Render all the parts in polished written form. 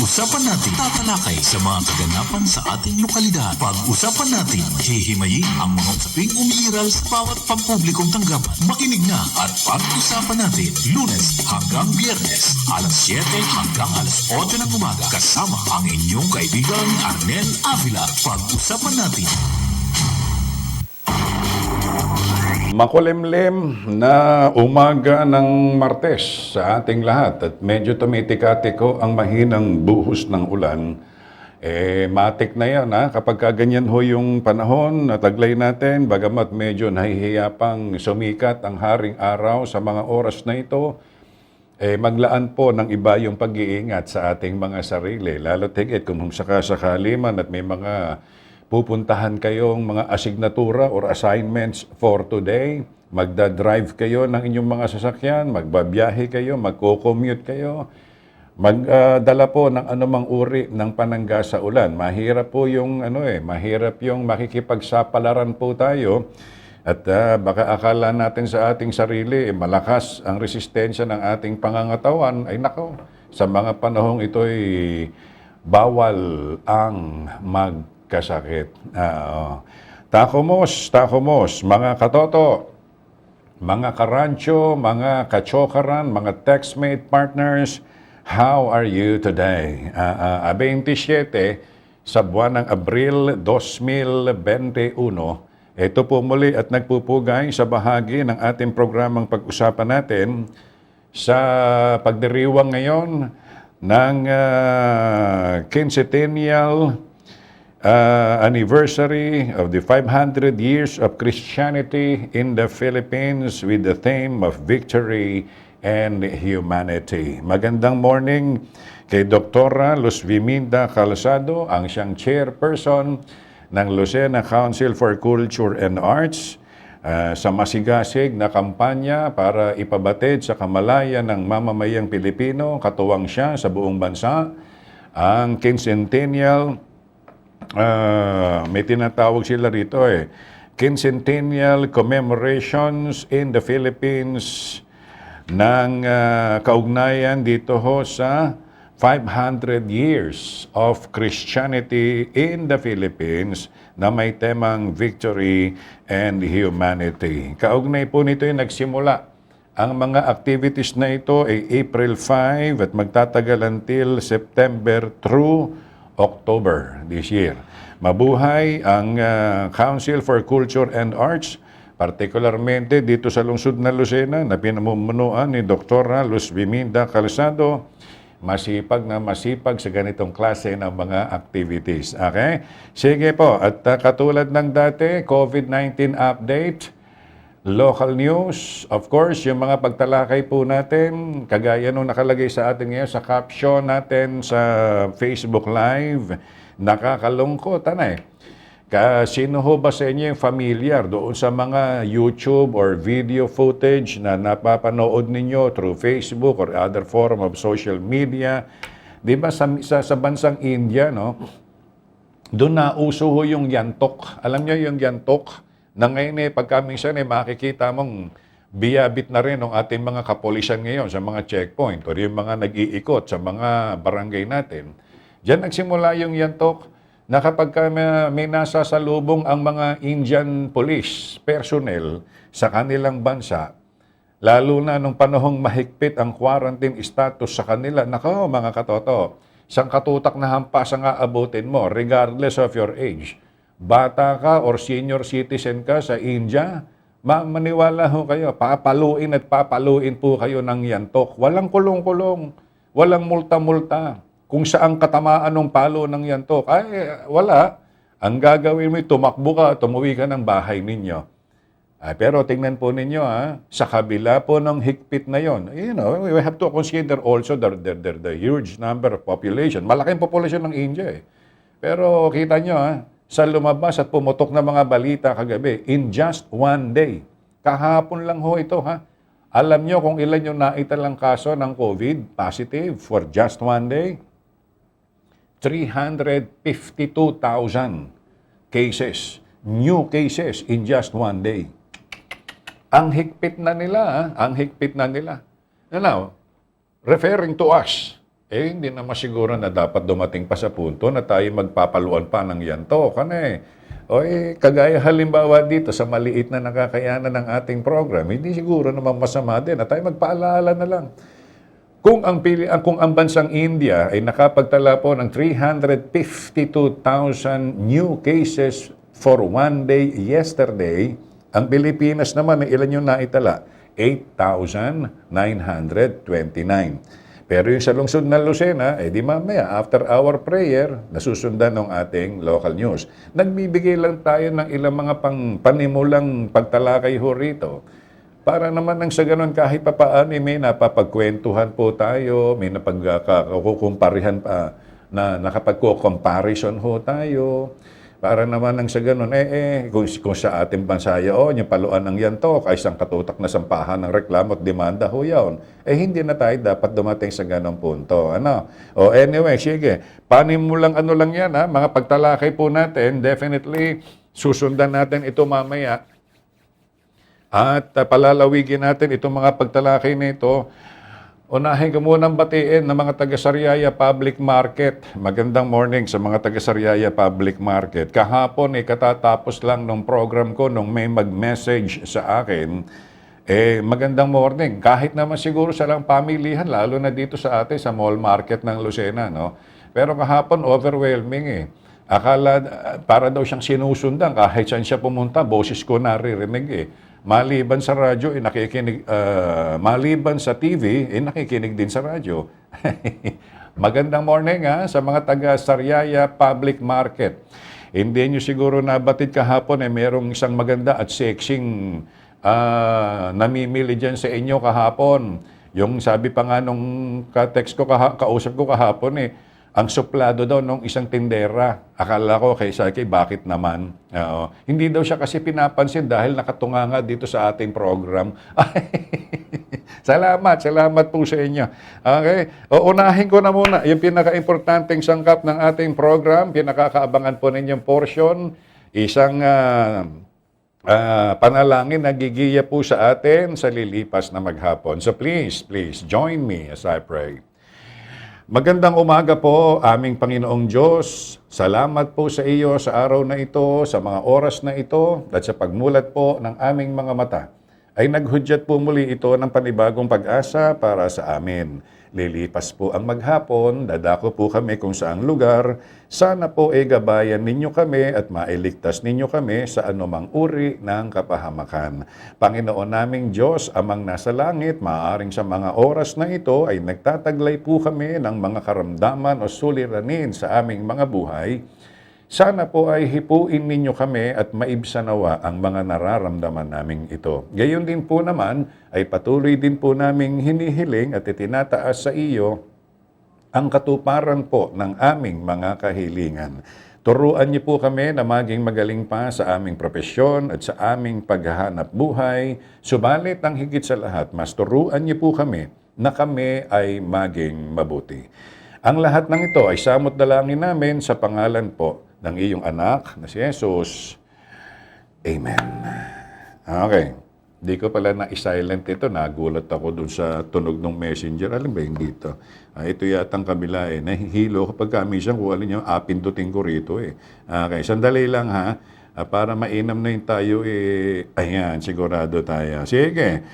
Pag-usapan natin, tatalakay sa mga kaganapan sa ating lokalidad. Pag-usapan natin, hihimayin ang mga usaping umiiral sa bawat pampublikong tanggapan. Makinig na at pag-usapan natin, Lunes hanggang Biyernes, alas 7 hanggang alas 8 ng umaga. Kasama ang inyong kaibigan Arnel Avila. Pag-usapan natin. Makulimlim na umaga ng Martes sa ating lahat at medyo tumitikatiko ang mahinang buhos ng ulan. Matik na yan kapag ganyan ho yung panahon na taglay natin, bagamat medyo nahihiya pang sumikat ang haring araw sa mga oras na ito, maglaan po ng iba yung pag-iingat sa ating mga sarili. Lalo tigit kung sakasakali man at may mga pupuntahan kayong mga asignatura or assignments for today, magda-drive kayo ng inyong mga sasakyan, magbabiyahe kayo, magko-commute kayo, magdala po ng anumang uri ng panangga sa ulan. Mahirap po yung mahirap yung makikipagsapalaran po tayo at baka akala natin sa ating sarili malakas ang resistensya ng ating pangangatawan. Ay nako, sa mga panahong ito'y bawal ang kasakit. Takomos, mga katoto, mga karancho, mga kachokaran, mga textmate partners, how are you today? 27 sa buwan ng Abril 2021, ito po muli at nagpupugay sa bahagi ng ating programang pag-usapan natin sa pagdiriwang ngayon ng quincentennial anniversary of the 500 years of Christianity in the Philippines with the theme of victory and humanity. Magandang morning kay Dr. Luz Viminda Calzado, ang siyang chairperson ng Lucena Council for Culture and Arts, sa masigasig na kampanya para ipabatid sa kamalayan ng mamamayang Pilipino, katuwang siya sa buong bansa, ang quincentennial may tinatawag sila rito quincentennial commemorations in the Philippines ng kaugnayan dito ho sa 500 years of Christianity in the Philippines na may temang victory and humanity. Kaugnay po nito yung nagsimula. Ang mga activities na ito ay April 5 at magtatagal until September through October this year. Mabuhay ang Council for Culture and Arts, partikularmente dito sa lungsod na Lucena na pinamumunuan ni Dr. Luz Viminda Calzado, masipag sa ganitong klase ng mga activities. Okay? Sige po, at katulad ng dati, COVID-19 update, local news, of course, yung mga pagtalakay po natin, kagaya nung nakalagay sa atin ngayon sa caption natin sa Facebook Live, nakakalungkot, Sino ho ba sa inyo yung familiar doon sa mga YouTube or video footage na napapanood ninyo through Facebook or other form of social media? Di ba sa bansang India, doon na uso ho yung yantok. Alam niyo yung yantok? Na ngayon pagka minsan makikita mong biyabit na rin ng ating mga kapulisan ngayon sa mga checkpoint o yung mga nag-iikot sa mga barangay natin. Diyan nagsimula yung yantok na kapag may nasasalubong ang mga Indian police personnel sa kanilang bansa, lalo na nung panahong mahigpit ang quarantine status sa kanila, nako mga katoto, isang katutak na hampas ang aabutin mo regardless of your age. Bata ka or senior citizen ka sa India, maniwala ho kayo, papaluin po kayo ng yantok. Walang kulong-kulong, walang multa-multa. Kung saan katamaan ng palo ng yantok, wala. Ang gagawin mo, tumakbo ka, tumuwi ka ng bahay ninyo. Pero tingnan po ninyo, sa kabila po ng higpit na yon, we have to consider also the huge number of population. Malaking population ng India Pero kita nyo, sa lumabas at pumutok na mga balita kagabi, in just one day. Kahapon lang ho ito, Alam nyo kung ilan yung naitalang kaso ng COVID positive for just one day? 352,000 cases. New cases in just one day. Ang higpit na nila, Now, referring to us, hindi naman siguro na dapat dumating pa sa punto na tayo magpapaluan pa ng yanto. Kagaya halimbawa dito sa maliit na nakakayanan ng ating program, hindi siguro naman masama din na tayo magpaalala na lang. Kung ang bansang India ay nakapagtala po ng 352,000 new cases for one day yesterday, ang Pilipinas naman ay ilan yung naitala? 8,929. Pero yung sa lungsod ng Lucena, di mamaya, after our prayer, nasusundan ng ating local news. Nagbibigay lang tayo ng ilang mga panimulang pagtalakay ho rito. Para naman nang sa ganun, kahit papaano, may napapagkwentuhan po tayo, may napagkukumparihan pa, na nakapagkukomparison ho tayo. Para naman nang sa ganun, kung sa ating bansa yung paluan ng yanto, kaisang katutak na sampahan ng reklamo at demanda ho yun, hindi na tayo dapat dumating sa ganung punto. Anyway, sige, panimulang ano lang yan, mga pagtalakay po natin, definitely, susundan natin ito mamaya. At palalawigin natin itong mga pagtalakay na ito. Unahin ko munang batiin ng mga taga-Sariaya Public Market. Magandang morning sa mga taga-Sariaya Public Market. Kahapon katatapos lang ng program ko nung may mag-message sa akin. Magandang morning. Kahit naman siguro sa lang pamilihan, lalo na dito sa atin sa mall market ng Lucena. No? Pero kahapon overwhelming Akala para daw siyang sinusundan kahit saan siya pumunta, boses ko naririnig Maliban sa radyo, nakikinig, maliban sa TV, nakikinig din sa radyo. Magandang morning sa mga taga-Sariaya Public Market. Hindi nyo siguro nabatid kahapon merong isang maganda at sexing namimili dyan sa inyo kahapon. Yung sabi pa nga nung ka-text ko, kausap ko kahapon ang suplado daw ng isang tindera. Akala ko kay Saki, bakit naman? Hindi daw siya kasi pinapansin dahil nakatunganga dito sa ating program. Salamat po sa inyo. Okay? Unahin ko na muna yung pinaka-importanting sangkap ng ating program, pinakakaabangan po ninyong portion, isang panalangin na gigiya po sa atin sa lilipas na maghapon. So please join me as I pray. Magandang umaga po, aming Panginoong Diyos. Salamat po sa iyo sa araw na ito, sa mga oras na ito, at sa pagmulat po ng aming mga mata. Ay naghudyat po muli ito ng panibagong pag-asa para sa amin. Lilipas po ang maghapon, dadako po kami kung saang lugar. Sana po gabayan ninyo kami at mailigtas ninyo kami sa anumang uri ng kapahamakan. Panginoon naming Diyos, amang nasa langit, maaaring sa mga oras na ito ay nagtataglay po kami ng mga karamdaman o suliranin sa aming mga buhay. Sana po ay hipuin ninyo kami at maibsanawa ang mga nararamdaman naming ito. Gayon din po naman ay patuloy din po naming hinihiling at itinataas sa iyo ang katuparan po ng aming mga kahilingan. Turuan niyo po kami na maging magaling pa sa aming propesyon at sa aming paghahanap buhay. Subalit ang higit sa lahat, mas turuan niyo po kami na kami ay maging mabuti. Ang lahat ng ito ay samot dalangin namin sa pangalan po ng iyong anak na si Jesus. Amen. Okay. Di ko pala na-silent ito. Nagulat ako dun sa tunog ng messenger. Alam ba yung dito? Ito yatang kabila Nahihilo kapag kami siyang kung alin yung pindutin ko rito Okay. Sandali lang para mainam na yung tayo Ayan, sigurado tayo. Sige.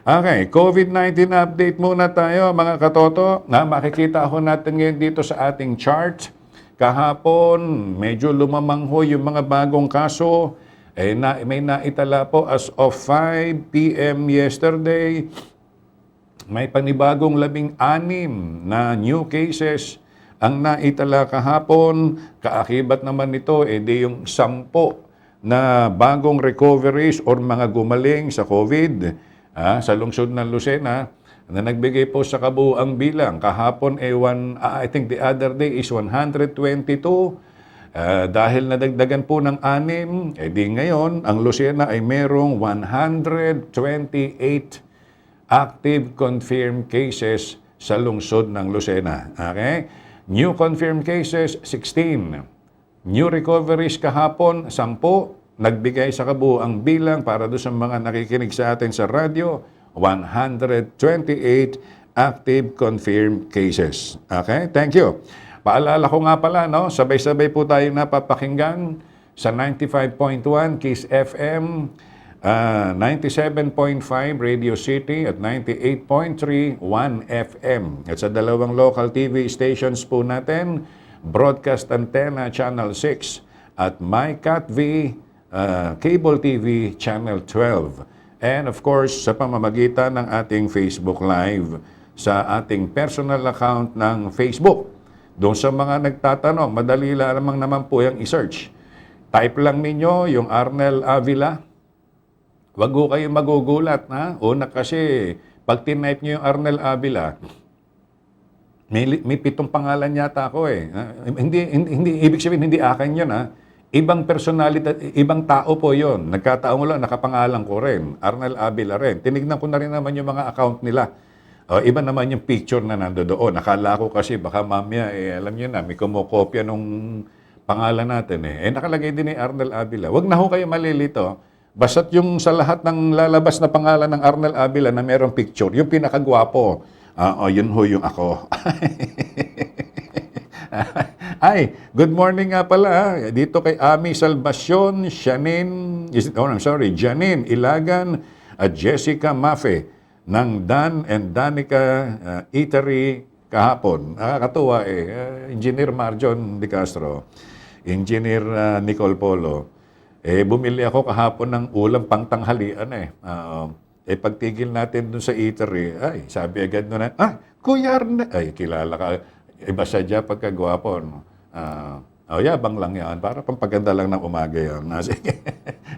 Okay, COVID-19 update muna tayo mga katoto. Makikita ho natin ngayon dito sa ating chart. Kahapon, medyo lumamang ho yung mga bagong kaso. May naitala po as of 5 p.m. yesterday. May panibagong 16 na new cases ang naitala kahapon. Kaakibat naman nito, di yung 10 na bagong recoveries or mga gumaling sa COVID sa lungsod ng Lucena na nagbigay po sa kabuuang bilang. Kahapon, I think the other day is 122. Dahil nadagdagan po ng 6, di ngayon, ang Lucena ay merong 128 active confirmed cases sa lungsod ng Lucena. Okay? New confirmed cases, 16. New recoveries kahapon, 10. Nagbigay sa kabuuang bilang para doon sa mga nakikinig sa atin sa radyo, 128 active confirmed cases. Okay? Thank you. Paalala ko nga pala, no? Sabay-sabay po tayong napapakinggan sa 95.1 Kiss FM, 97.5 Radio City at 98.3 1 FM. At sa dalawang local TV stations po natin, Broadcast Antenna Channel 6 at MyCatV Cable TV Channel 12. And of course, sa pamamagitan ng ating Facebook Live sa ating personal account ng Facebook. Doon sa mga nagtatanong, madali lamang naman po yung i-search. Type lang ninyo yung Arnel Avila. Wag ko kayo magugulat, ha? Una kasi, pag tinype nyo yung Arnel Avila, may 7 pangalan yata ako eh. Hindi, ibig sabihin, hindi akin yun, ha? Ibang personalidad, ibang tao po yon. Nagkataon lang, nakapangalan ko rin. Arnel Avila rin. Tinignan ko na rin naman yung mga account nila. Iba naman yung picture na nandoon. Nakala ko kasi baka mamaya, alam niyo na, may kumokopya nung pangalan natin eh. Nakalagay din ni Arnel Avila. Huwag na ho kayo malilito. Basta't yung sa lahat ng lalabas na pangalan ng Arnel Avila na merong picture, yung pinakagwapo, yun ho yung ako. Ay, good morning nga pala. Dito kay Ami Salvacion, Janine Ilagan at Jessica Mafe ng Dan and Danica Eatery kahapon. Nakakatuwa eh. Engineer Marjon De Castro, Engineer Nicole Polo. Bumili ako kahapon ng ulam pangtanghalian eh. Pagtigil natin dun sa eatery, sabi agad nun na, Kuya Arne, kilala ka. Iba sadya pagkagwapo. No? Yabang lang yan. Para pampaganda lang ng umaga yan. Sige.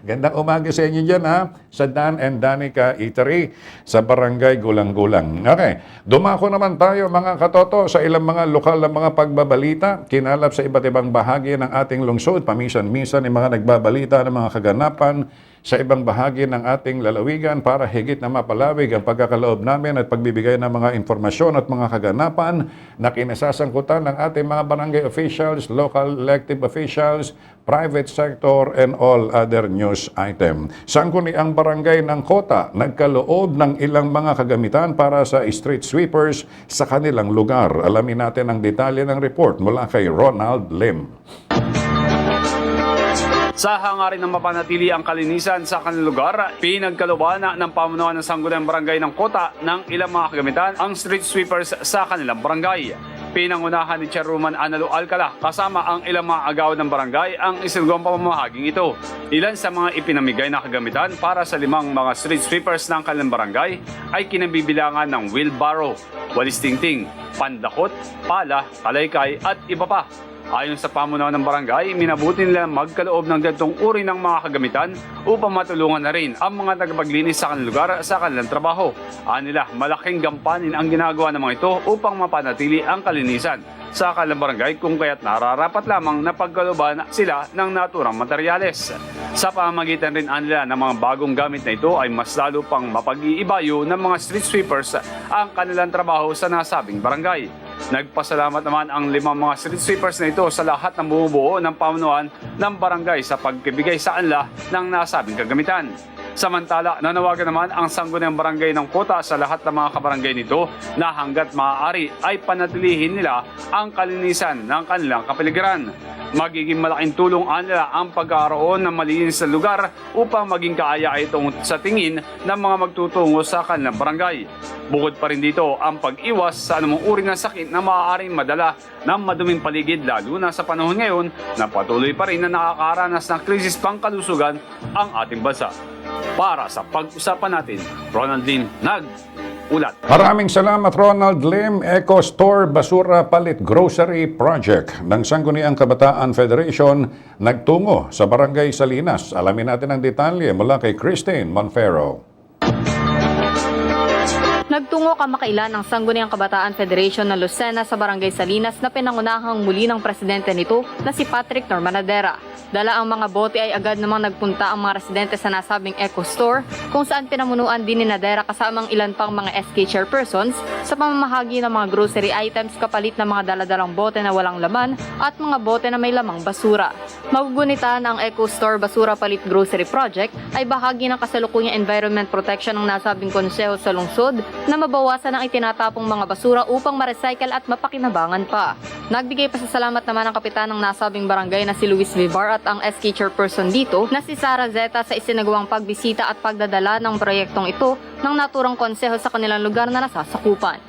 Gandang umaga sa inyo dyan, ha? Sa Dan and Danica Eatery sa Barangay Gulang-Gulang. Okay. Dumako naman tayo, mga katoto, sa ilang mga lokal na mga pagbabalita. Kinalap sa iba't ibang bahagi ng ating lungsod. Paminsan-minsan yung mga nagbabalita ng mga kaganapan sa ibang bahagi ng ating lalawigan para higit na mapalawig ang pagkakaloob namin at pagbibigay ng mga informasyon at mga kaganapan na kinasasangkutan ng ating mga barangay officials, local elective officials, private sector, and all other news item. Sangguniang barangay ng Kota nagkaloob ng ilang mga kagamitan para sa street sweepers sa kanilang lugar. Alamin natin ang detalye ng report mula kay Ronald Lim. Sa hangarin ng mapanatili ang kalinisan sa kanilang lugar, pinagkalooban ng pamunuan ng Sangguniang Barangay ng Kota ng ilang mga kagamitan ang street sweepers sa kanilang barangay. Pinangunahan ni Chairwoman Analu Alcala kasama ang ilang mga agaw ng barangay ang isinugawang pamamahaging ito. Ilan sa mga ipinamigay na kagamitan para sa 5 mga street sweepers ng kanilang barangay ay kinabibilangan ng wheelbarrow, walis tingting, pandakot, pala, kalaykay at iba pa. Ayon sa pamunuan ng barangay, minabuti nila magkaloob ng ganitong uri ng mga kagamitan upang matulungan na rin ang mga tagapaglinis sa kanilang lugar sa kanilang trabaho. Anila, malaking gampanin ang ginagawa ng mga ito upang mapanatili ang kalinisan sa kanilang barangay kung kaya't nararapat lamang na pagkalooban sila ng naturang materyales. Sa pamamagitan rin nila ng mga bagong gamit na ito ay mas lalo pang mapag-iibayo ng mga street sweepers ang kanilang trabaho sa nasabing barangay. Nagpasalamat naman ang 5 mga street sweepers na ito sa lahat ng bumubuo ng pamunuan ng barangay sa pagpibigay sa kanila ng nasabing kagamitan. Samantala, nanawagan naman ang Sangguniang Barangay ng Kota sa lahat ng mga kabarangay nito na hanggat maaari ay panatilihin nila ang kalinisan ng kanilang kapaligiran. Magiging malaking tulong nila ang pagkakaroon ng malinis na lugar upang maging kaaya itong sa tingin ng mga magtutungo sa kanilang barangay. Bukod pa rin dito ang pag-iwas sa anumang uri ng sakit na maaaring madala ng maduming paligid lalo na sa panahon ngayon na patuloy pa rin na nakakaranas ng krisis pangkalusugan ang ating bansa. Para sa pag-usapan natin, Ronald Lim, nag-ulat. Maraming salamat, Ronald Lim. Eco Store Basura Palit Grocery Project ng Sangguniang Kabataan Federation nagtungo sa Barangay Salinas. Alamin natin ang detalye mula kay Christine Monfero. Nagtungo kamakailan ang Sangguniang Kabataan Federation ng Lucena sa Barangay Salinas na pinangunahang muli ng presidente nito na si Patrick Normanadera. Dala ang mga bote ay agad namang nagpunta ang mga residente sa nasabing Eco Store kung saan pinamunuan din ni Nadera kasamang ilan pang mga SK chairpersons sa pamamahagi ng mga grocery items kapalit ng mga daladalang bote na walang laman at mga bote na may lamang basura. Magugunitan ang Eco Store Basura Palit Grocery Project ay bahagi ng kasalukuyang environment protection ng nasabing konseho sa lungsod na mabawasan ang itinatapong mga basura upang ma-recycle at mapakinabangan pa. Nagbigay pasasalamat naman ang kapitan ng nasabing barangay na si Luis Vivar at ang SK chairperson dito na si Sara Zeta sa isinagawang pagbisita at pagdadala ng proyektong ito ng naturang konseho sa kanilang lugar na nasasakupan.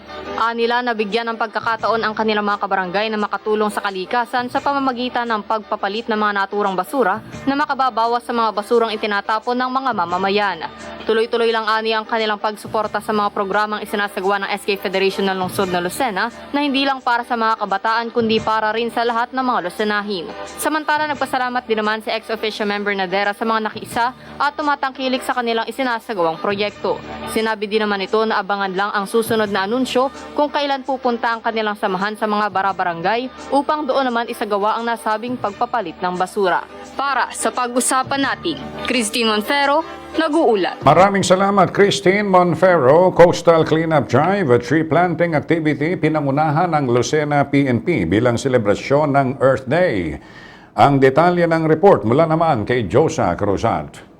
Nila nabigyan ng pagkakataon ang kanilang mga kabarangay na makatulong sa kalikasan sa pamamagitan ng pagpapalit ng mga naturang basura na makababawas sa mga basurang itinatapon ng mga mamamayan. Tuloy-tuloy lang ang kanilang pagsuporta sa mga programang isinasagawa ng SK Federation ng Lungsod na Lucena na hindi lang para sa mga kabataan kundi para rin sa lahat ng mga Lucenahin. Samantala, nagpasalamat din naman si ex-officio member Nadera sa mga nakiisa at tumatangkilik sa kanilang isinasagawang proyekto. Sinabi din naman ito na abangan lang ang susunod na anunsyo kung kailan pupunta ang kanilang samahan sa mga bara-barangay upang doon naman isagawa ang nasabing pagpapalit ng basura. Para sa pag-usapan natin, Christine Monfero, nag-uulat. Maraming salamat, Christine Monfero. Coastal Cleanup Drive at tree planting activity pinangunahan ng Lucena PNP bilang selebrasyon ng Earth Day. Ang detalye ng report mula naman kay Josa Cruzat.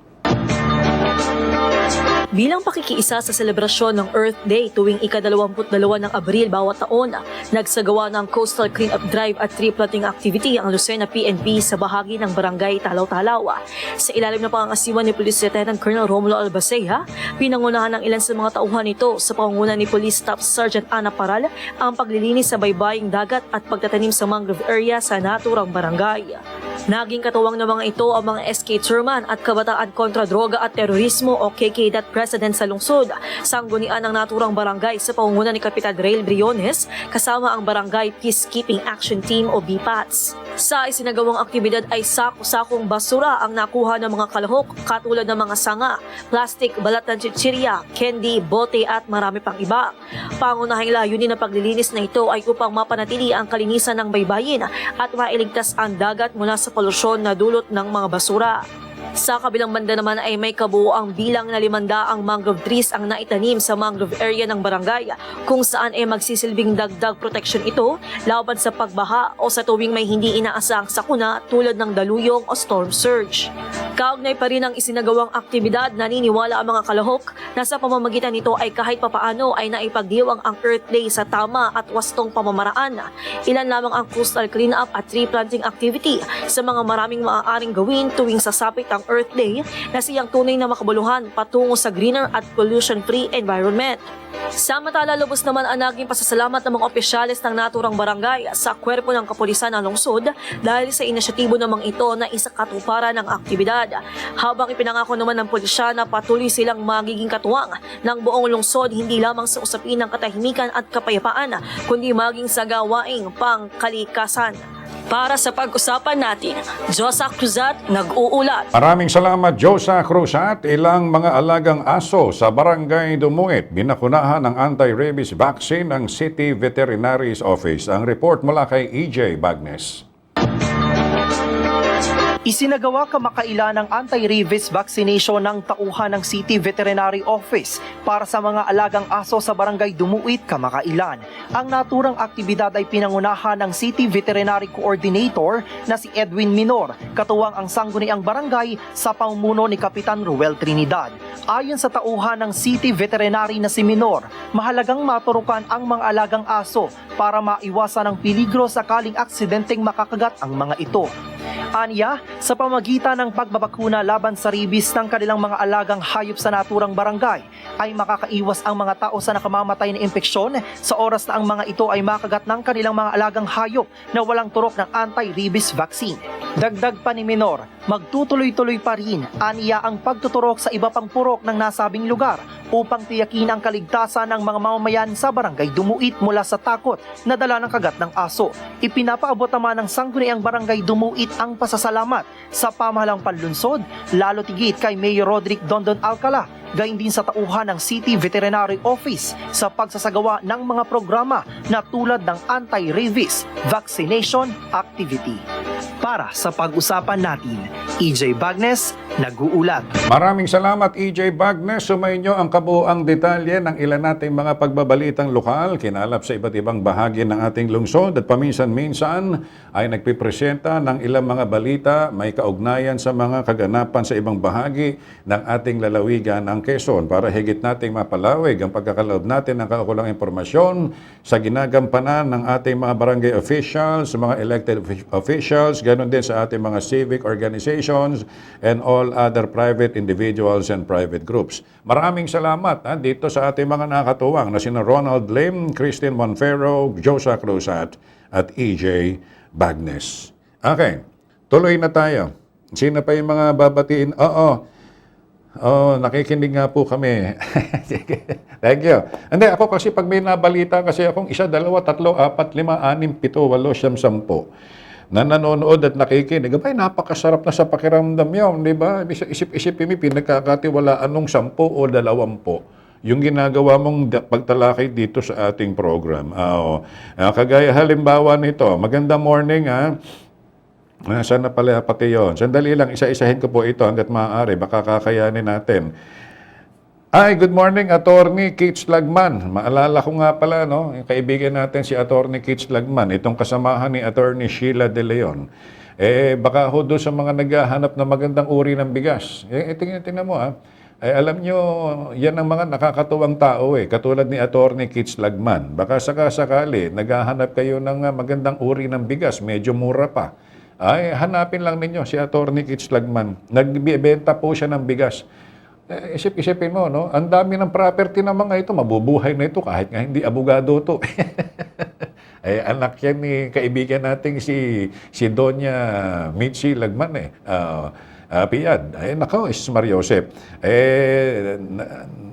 Bilang pakikiisa sa selebrasyon ng Earth Day tuwing ika-22 ng Abril bawat taon, nagsagawa ng Coastal Cleanup Drive at tree planting activity ang Lucena PNP sa bahagi ng Barangay Talaw-Talaw. Sa ilalim ng pangangasiwa ni Police Lieutenant Colonel Romulo Albaceja, pinangunahan ng ilan sa mga tauhan nito sa pangunguna ni Police Staff Sergeant Ana Paral ang paglilinis sa baybaying dagat at pagtatanim sa mangrove area sa naturang barangay. Naging katuwang ng mga ito ang mga SK Chairman at Kabataan Kontra Droga at Terorismo o KK President sa lungsod, sanggunian ng naturang barangay sa pangunguna ni Kapitan Rail Briones kasama ang Barangay Peacekeeping Action Team o BPATS. Sa isinagawang aktibidad ay sako-sakong basura ang nakuha ng mga kalahok katulad ng mga sanga, plastic, balat ng chichirya, candy, bote at marami pang iba. Pangunahing layunin ng paglilinis na ito ay upang mapanatili ang kalinisan ng baybayin at mailigtas ang dagat mula sa polusyon na dulot ng mga basura. Sa kabilang banda naman ay may kabuoang bilang na 500 mangrove trees ang naitanim sa mangrove area ng barangay kung saan ay magsisilbing dagdag protection ito laban sa pagbaha o sa tuwing may hindi inaasahang sakuna tulad ng daluyong o storm surge. Kaugnay pa rin ang isinagawang aktibidad, naniniwala ang mga kalahok na sa pamamagitan nito ay kahit papaano ay naipagdiwang ang Earth Day sa tama at wastong pamamaraan. Ilan lamang ang coastal cleanup at tree planting activity sa mga maraming maaaring gawin tuwing sasapit ang Earth Day na siyang tunay na makabuluhan patungo sa greener at pollution-free environment. Samantala, lubos naman ang naging pasasalamat ng mga opisyalis ng naturang barangay sa kwerpo ng kapulisan ng lungsod dahil sa inisyatibo namang ito na isakatuparan ng aktibidad. Habang ipinangako naman ng pulisya na patuloy silang magiging katuwang ng buong lungsod hindi lamang sa usapin ng katahimikan at kapayapaan kundi maging sa gawaing pangkalikasan. Para sa pag-usapan natin, Josa Cruzat, nag-uulat. Maraming salamat, Josa Cruzat. Ilang mga alagang aso sa Barangay Dumuit binakunahan ng anti-rabies vaccine ng City Veterinary's Office. Ang report mula kay EJ Bagnes. Isinagawa kamakailan ng anti-rabies vaccination ng tauhan ng City Veterinary Office para sa mga alagang aso sa Barangay Dumuit kamakailan. Ang naturang aktibidad ay pinangunahan ng City Veterinary Coordinator na si Edwin Minor, katuwang ang sangguniang barangay sa pamumuno ni Kapitan Ruel Trinidad. Ayon sa tauhan ng City Veterinary na si Minor, mahalagang maturukan ang mga alagang aso para maiwasan ang peligro sakaling aksidenteng makakagat ang mga ito. Aniya, sa pamagitan ng pagbabakuna laban sa rabies ng kanilang mga alagang hayop sa naturang barangay, ay makakaiwas ang mga tao sa nakamamatay na impeksyon sa oras na ang mga ito ay makagat ng kanilang mga alagang hayop na walang turok ng anti-rabies vaccine. Dagdag pa ni Minor, magtutuloy-tuloy pa rin aniya ang pagtuturok sa iba pang purok ng nasabing lugar upang tiyakin ang kaligtasan ng mga mamamayan sa Barangay Dumuit mula sa takot na dala ng kagat ng aso. Ipinapaabot naman ng sangguniang Barangay Dumuit ang pasasalamat sa pamahalang panlunsod, lalo tigit kay Mayor Roderick Dondon Alcala, gayon din sa tauhan ng City Veterinary Office sa pagsasagawa ng mga programa na tulad ng anti-rabies vaccination activity. Para sa pag-usapan natin, EJ Bagnes, nag-uulat. Maraming salamat, EJ Bagnes. Sumainyo ang kabuuang detalye ng ilan nating mga pagbabalitang lokal, kinalap sa iba't ibang bahagi ng ating lungsod at paminsan-minsan ay nagpipresenta ng ilang mga balita may kaugnayan sa mga kaganapan sa ibang bahagi ng ating lalawigan ng Quezon para higit nating mapalawig ang pagkakaloob natin ng kaukulang impormasyon sa ginagampanan ng ating mga barangay officials, mga elected officials, ganoon din sa ating mga civic organizations and all other private individuals and private groups. Maraming salamat dito sa ating mga nakatuwang na sina Ronald Lim, Christine Monfero, Josa Cruzat at EJ Bagnes. Okay, tuloy na tayo. Sino pa yung mga babatiin? Nakikinig nga po kami. Thank you. Hindi, ako kasi pag may nabalita kasi akong 1, 2, 3, 4, 5, 6, 7, 8, 9, 10 na nanonood at nakikinig. Abay, napakasarap na sa pakiramdam yun, di ba? Isip-isipin mo, pinagkakatiwalaan nung 10 o 20 yung ginagawa mong pagtalakay dito sa ating program. Kagaya halimbawa nito, magandang morning Saan na pala pati yun? Sandali lang, isa-isahin ko po ito hanggat maaari. Baka kakayanin natin. Good morning, Attorney Keats Lagman. Maalala ko nga pala, no? Yung kaibigan natin si Attorney Keats Lagman, itong kasamahan ni Attorney Sheila De Leon. Baka ho doon sa mga naghahanap ng magandang uri ng bigas. Tingnan mo, alam nyo, yan ang mga nakakatuwang tao katulad ni Attorney Keats Lagman. Baka sakasakali, naghahanap kayo ng magandang uri ng bigas, medyo mura pa. Hanapin lang ninyo si Attorney Keats Lagman. Nagbibenta po siya ng bigas. Isip-isipin mo, no? Ang dami ng property ng mga ito, mabubuhay na ito kahit nga hindi abogado to. Anak yan ni kaibigan nating si Doña Mitzi Lagman Piad. Nako, Maria Josep.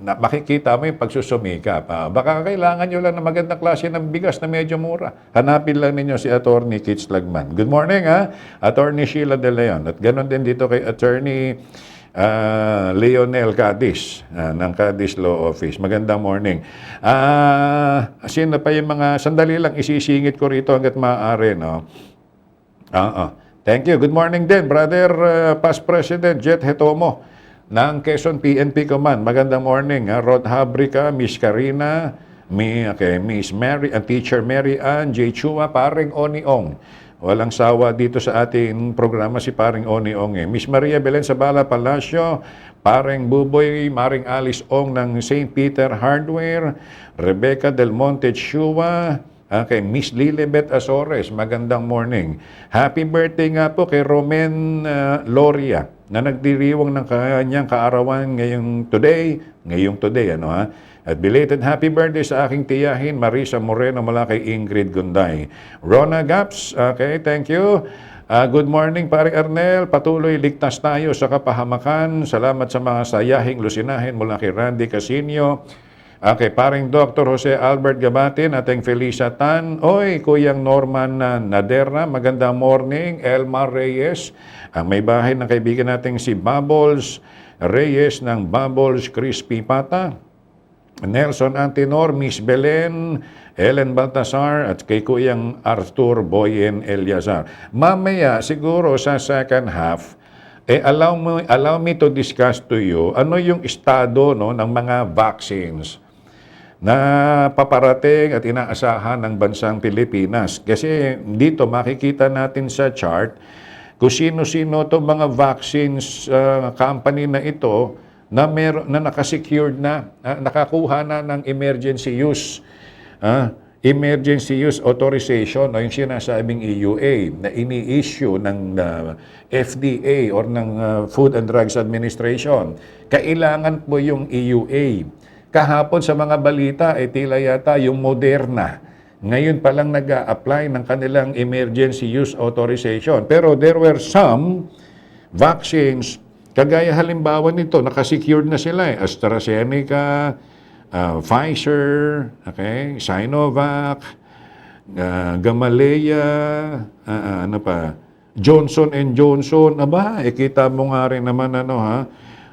Makikita mo yung pagsusumikap. Baka kailangan nyo lang ng magandang klase ng bigas na medyo mura. Hanapin lang ninyo si Attorney Keats Lagman. Good morning, Attorney Sheila De Leon. At ganoon din dito kay Attorney Leonel Cadiz ng Cadiz Law Office. Magandang morning. Sino pa yung mga, sandali lang, isisingit ko rito hanggat maaari, no? Thank you. Good morning din, Brother Past President Jet Hetomo ng Quezon PNP Command. Magandang morning. Rod Habrica, Miss Karina, Miss Mary, Teacher Mary Ann, J. Chua, Paring Oniong. Walang sawa dito sa ating programa si Paring Oniong. Miss Maria Belen Sabala Palacio, Paring Buboy, Maring Alice Ong ng St. Peter Hardware, Rebecca Del Monte Chua, Miss Lilibet Azores, magandang morning. Happy birthday nga po kay Romen Loria na nagdiriwang ng kanyang kaarawan ngayong today, At belated happy birthday sa aking tiyahin, Marisa Moreno mula kay Ingrid Gunday. Rona Gaps, thank you. Good morning, Pare Arnel. Patuloy ligtas tayo sa kapahamakan. Salamat sa mga sayahing lusinahin mula kay Randy Casino. Paring Dr. Jose Albert Gabatin, ating Felisa Tan. Kuyang Norman Nadera, magandang morning. Elmar Reyes, ang may bahay ng kaibigan nating si Bubbles Reyes ng Bubbles Crispy Pata. Nelson Antinor, Miss Belen, Ellen Baltasar, at kay Kuyang Arthur Boyen Eliazar. Mamaya, siguro sa second half, allow me to discuss to you ano yung estado ng mga vaccines na paparating at inaasahan ng bansang Pilipinas. Kasi dito makikita natin sa chart kung sino-sino itong mga vaccines company na ito na nakasecured na, nakakuha na ng emergency use authorization o yung sinasabing EUA na ini-issue ng FDA or ng Food and Drugs Administration. Kailangan po yung EUA. Kahapon sa mga balita, tila yata yung Moderna. Ngayon pa lang nag-a-apply ng kanilang emergency use authorization. Pero there were some vaccines, kagaya halimbawa nito, nakasecured na sila AstraZeneca, Pfizer, Sinovac, Gamaleya, Johnson & Johnson. Kita mo nga rin naman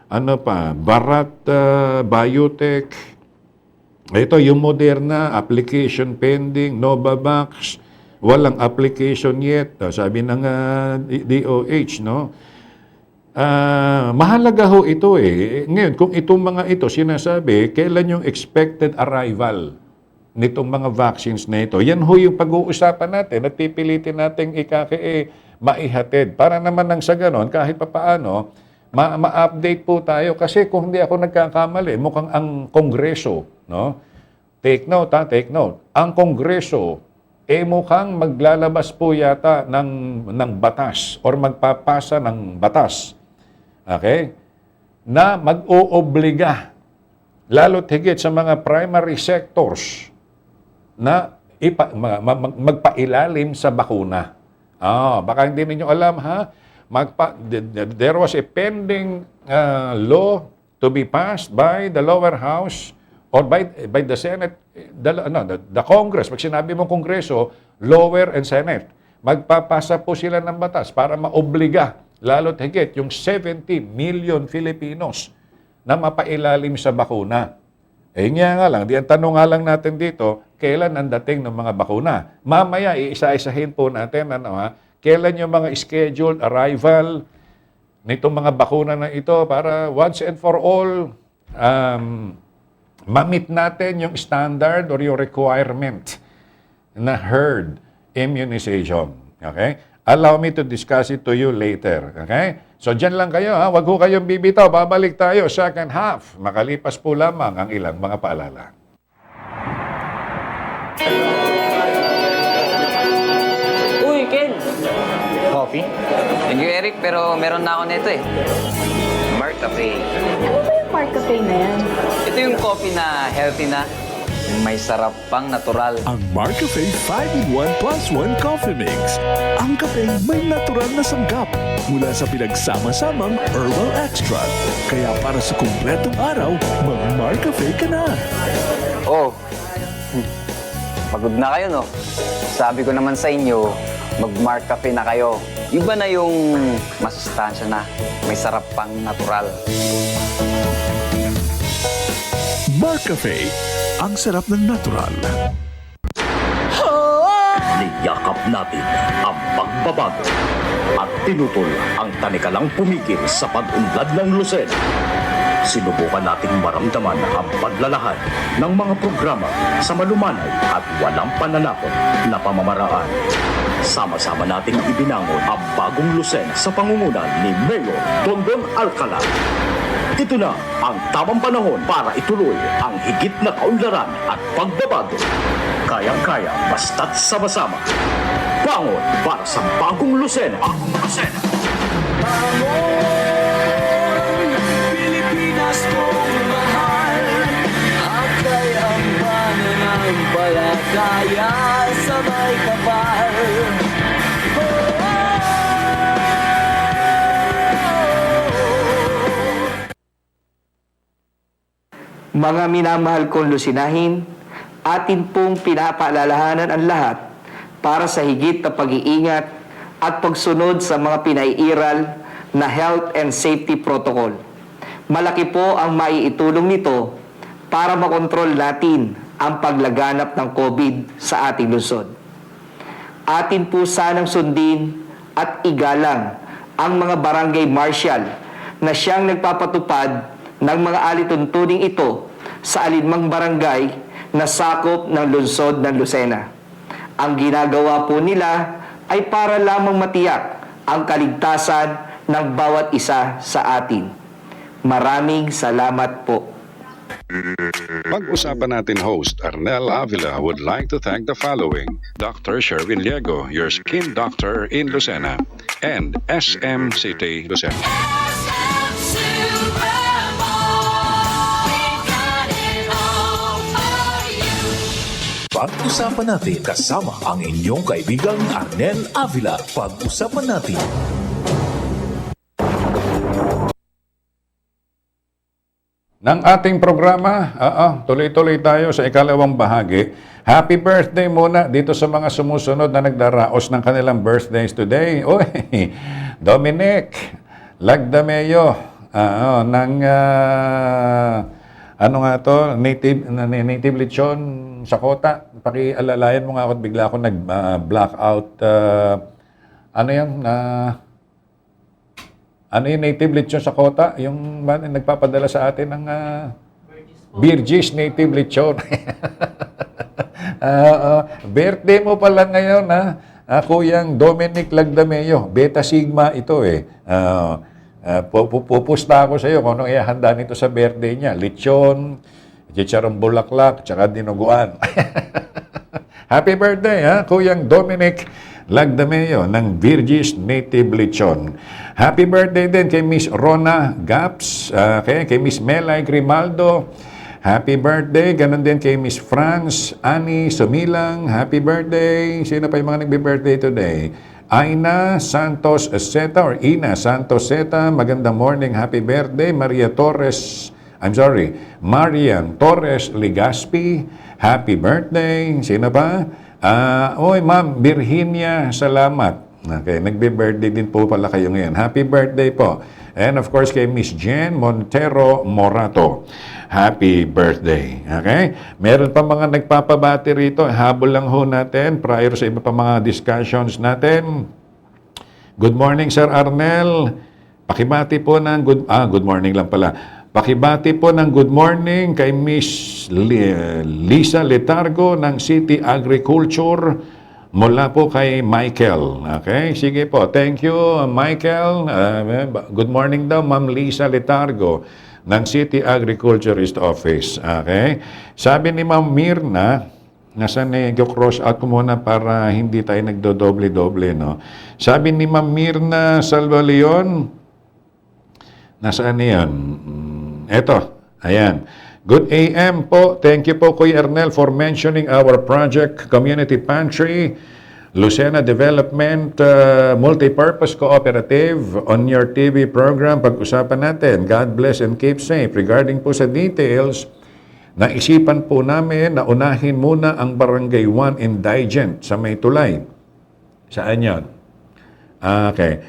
Bharat Biotech. Ito yung Moderna, application pending. Novavax, walang application yet. Sabi ng DOH, no? Mahalaga ho ito Ngayon, kung itong mga ito sinasabi, kailan yung expected arrival nitong mga vaccines na ito? Yan ho yung pag-uusapan natin at pipilitin natin maihatid. Para naman nang sa ganon, kahit papaano, ma-update po tayo kasi kung hindi ako nagkakamali, mukhang ang Kongreso, no? Take note, ha, take note. Ang Kongreso, mukhang maglalabas po yata ng batas or magpapasa ng batas, okay, na mag-oobliga, lalo't higit sa mga primary sectors, na magpailalim sa bakuna. Baka hindi ninyo alam, ha? There was a pending law to be passed by the lower house or by the Senate, the Congress. Pag sinabi mong Kongreso, lower and Senate, magpapasa po sila ng batas para maobliga, lalo't higit, yung 70 million Filipinos na mapailalim sa bakuna. Nga lang, ang tanong nga lang natin dito, kailan ang dating ng mga bakuna? Mamaya, iisa-isahin po natin, kailan yung mga scheduled arrival nitong mga bakuna na ito para once and for all, ma-meet natin yung standard or yung requirement na herd immunization. Okay? Allow me to discuss it to you later. Okay? So, dyan lang kayo, ha? Huwag ho kayong bibitaw. Babalik tayo, second half. Makalipas po lamang ang ilang mga paalala. Uy, Ken! Coffee? Thank you, Eric, pero meron na ako nito eh. Mark Cafe. Ano ba yung Mark Cafe na yan? Ito yung coffee na healthy na. Yung may sarap pang natural. Ang Marcafe 5-in-1 plus 1 coffee mix. Ang kape may natural na sanggap mula sa pinagsama-samang herbal extract. Kaya para sa kumpletong araw, mag-Marcafe ka na. Oh, pagod na kayo, no? Sabi ko naman sa inyo, mag-Mark Cafe na kayo. Iba na yung masustansya na. May sarap pang natural. Marcafe, ang sarap ng natural. Niyakap natin ang pagbabago at tinutol ang tanikalang pumigil sa pag-unlad ng Lucena. Sinubukan nating maramdaman ang paglalahad ng mga programa sa malumanay at walang pananakot na pamamaraan. Sama-sama nating ibinangon ang bagong Lucena sa pangungunan ni Mayor Dondon Alcala. Ito na ang tamang panahon para ituloy ang higit na kaunlaran at pagbabago. Kayang-kaya basta't sama-sama. Bangon para sa bagong Lucena. Bagong Lucena. Pilipinas kong mahal, akay ang pananampalataya sa may kapal. Mga minamahal kong Lusinahin, atin pong pinapaalalahanan ang lahat para sa higit na pag-iingat at pagsunod sa mga pinaiiral na health and safety protocol. Malaki po ang maiitulong nito para makontrol natin ang paglaganap ng COVID sa ating lungsod. Atin po sanang sundin at igalang ang mga barangay marshal na siyang nagpapatupad ng mga alituntuning ito sa alinmang barangay na sakop ng lungsod ng Lucena. Ang ginagawa po nila ay para lamang matiyak ang kaligtasan ng bawat isa sa atin. Maraming salamat po. Pag-usapan natin host Arnel Avila would like to thank the following: Dr. Sherwin Liego, your skin doctor in Lucena, and SM City Lucena. Pag-usapan natin kasama ang inyong kaibigang Arnel Avila. Pag-usapan natin. Ng ating programa, tuloy-tuloy tayo sa ikalawang bahagi. Happy birthday muna dito sa mga sumusunod na nagdaraos ng kanilang birthdays today. Oy, Dominic Lagdameo, ng ano nga to, native lechon sa kota. Pakialalayan mo nga ako at bigla ako nag-blackout. Ano yan? Ano yung native lechon sa kota? Yung nagpapadala sa atin ng Birgis native lechon. Birthday mo pala ngayon, Kuyang Dominic Lagdameo. Beta Sigma ito eh. Pupusta ako sa iyo kung anong ihahanda nito sa birthday niya. Lechon, chicharong bulaklak, tsaka dinuguan. Happy birthday, ha? Kuyang Dominic Lagdameo ng Virgis Native Lechon. Happy birthday din kay Miss Rona Gaps, kay Miss Melay Grimaldo. Happy birthday. Ganon din kay Miss France Ani Sumilang. Happy birthday. Sino pa yung mga nagbe-birthday today? Aina Santos Zeta or Ina Santos Zeta. Magandang morning. Happy birthday. Marian Torres Ligaspi. Happy birthday. Sino pa? Ma'am Virginia, salamat. Okay, nagbe-birthday din po pala kayo ngayon. Happy birthday po. And of course, kay Miss Jen Montero Morato. Happy birthday. Okay? Meron pa mga nagpapabati rito. Habol lang ho natin prior sa iba pa mga discussions natin. Good morning, Sir Arnel. Pakibati po ng good morning lang pala. Pakibati po ng good morning kay Miss Lisa Letargo ng City Agriculture mula po kay Michael. Okay? Sige po. Thank you, Michael. Good morning daw, Ma'am Lisa Letargo ng City Agriculturist Office. Okay? Sabi ni Ma'am Mirna, nasaan cross out ko muna para hindi tayo nagdodoble-doble, no? Sabi ni Ma'am Mirna Salvaleon, nasaan yan? Eto, ayan. Good AM po. Thank you po, Kuya Ernel, for mentioning our project, Community Pantry, Lucena Development Multipurpose Cooperative on your TV program. Pag-usapan natin. God bless and keep safe. Regarding po sa details, naisipan po namin na unahin muna ang Barangay 1 Indigent sa May Tulay. Saan yan? Okay.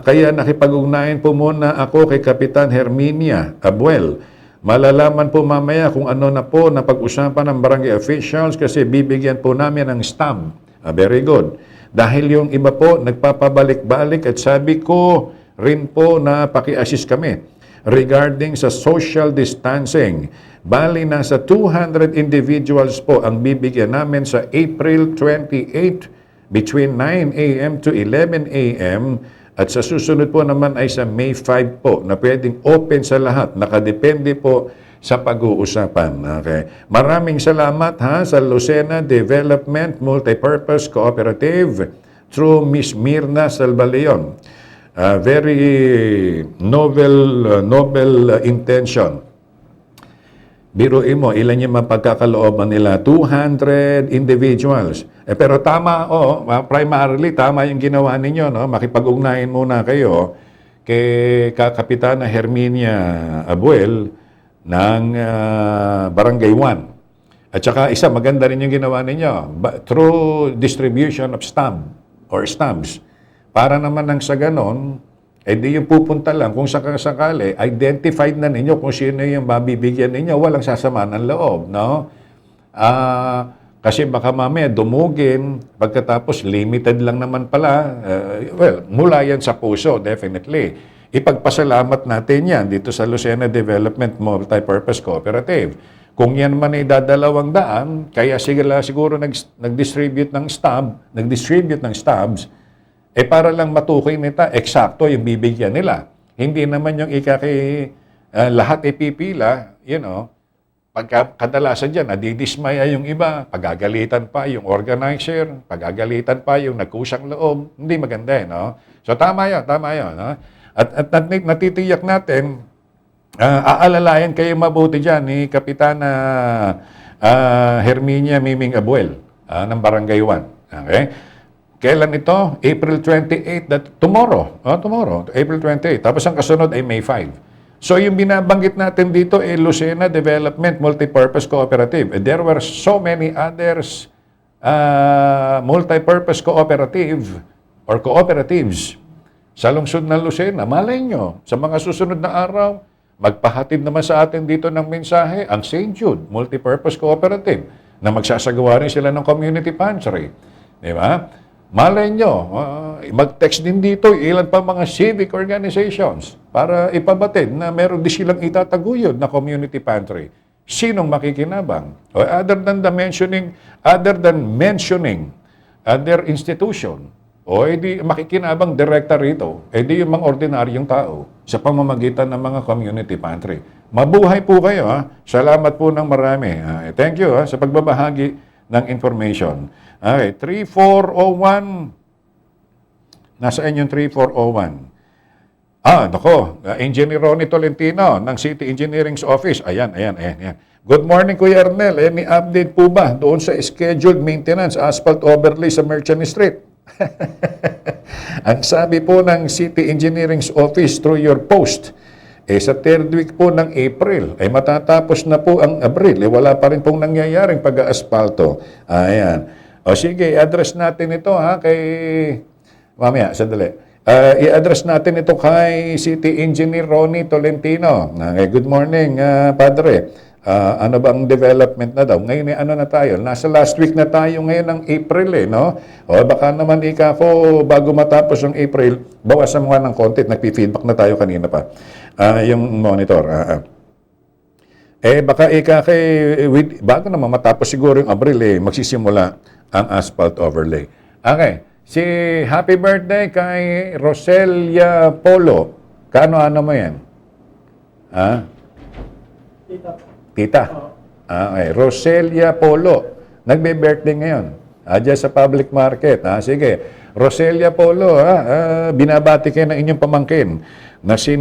Kaya nakipag-ugnayan po muna ako kay Kapitan Herminia Abuel. Malalaman po mamaya kung ano na po na pag-usapan ng barangay officials kasi bibigyan po namin ng stamp. Very good. Dahil yung iba po nagpapabalik-balik at sabi ko rin po na paki-assist kami regarding sa social distancing. Bali, nasa 200 individuals po ang bibigyan namin sa April 28 between 9 a.m. to 11 a.m. At sa susunod po naman ay sa May 5 po na pwedeng open sa lahat. Nakadepende po sa pag-uusapan. Okay. Maraming salamat sa Lucena Development Multipurpose Cooperative through Miss Mirna Salvaleon. Very noble intention. Biruin mo, ilan yung mapagkakalooban nila? 200 individuals. Pero tama, primarily, tama yung ginawa ninyo. No? Makipag-ugnayan muna kayo kay Kapitana Herminia Abuel ng Barangay 1. At saka isa, maganda rin yung ginawa ninyo. Through distribution of stamps. Para naman nang sa ganon, di yung pupunta lang, kung sakali, identified na ninyo kung sino yung mabibigyan ninyo, walang sasama ng loob, no? Kasi baka mamaya dumugin, pagkatapos limited lang naman pala, mula yan sa puso, definitely. Ipagpasalamat natin yan dito sa Lucena Development Multipurpose Cooperative. Kung yan man ay dadalawang daan, kaya siguro nag-distribute ng stabs, para lang matukoy nita, eksakto yung bibigyan nila. Hindi naman yung lahat ipipila, kadalasan dyan, nadidismaya yung iba, pagagalitan pa yung organizer, pagagalitan pa yung nagkusang loob, hindi maganda, no? So tama yun, no? At natitiyak natin, aalalayan kayo mabuti dyan ni Kapitana Herminia Miming Abuel ng Barangay 1. Okay? Kailan ito? April 28, tomorrow, April 28. Tapos ang kasunod ay May 5. So yung binabanggit natin dito ay Lucena Development Multipurpose Cooperative. There were so many others multipurpose cooperative or cooperatives sa lungsod ng Lucena. Malay nyo, sa mga susunod na araw, magpahatid naman sa atin dito ng mensahe ang St. Jude Multipurpose Cooperative na magsasagawa rin sila ng community pantry. Di ba? Malay nyo, mag-text din dito ilan pa mga civic organizations para ipabatid na meron din silang itataguyod na community pantry. Sinong makikinabang? Other than mentioning other institution, O edi makikinabang direkta rito, edi yung mga ordinaryong tao sa pamamagitan ng mga community pantry. Mabuhay po kayo ha. Salamat po ng marami. Thank you ha, sa pagbabahagi ng information. Okay, 3401. Nasaan yung 3401? Nako, Engineer Ronnie Tolentino ng City Engineering's Office. Ayan. Good morning, Kuya Ernel. Any update po ba doon sa scheduled maintenance asphalt overlay sa Merchant Street? Ang sabi po ng City Engineering's Office through your post, sa third week po ng April, ay matatapos na po ang Abril. Wala pa rin pong nangyayaring pag-aasfalto. Ayan. O sige, i-address natin ito ha kay... Mamaya, sandali. I-address natin ito kay City Engineer Ronnie Tolentino. Good morning, Padre. Ano bang development na daw? Ngayon ano na tayo? Nasa last week na tayo ngayon ng April no? O baka naman bago matapos ang April, bawasan mo nga ng konti. Nagpi-feedback na tayo kanina pa. Yung monitor. Baka bago naman matapos siguro yung April, magsisimula ang asphalt overlay. Okay. Si happy birthday kay Roselia Polo. Kaano mo yan? Tita. Okay. Roselia Polo. Nagbe-birthday ngayon. Diyan sa public market. Sige. Roselia Polo, binabati kayo ng inyong pamangkin na si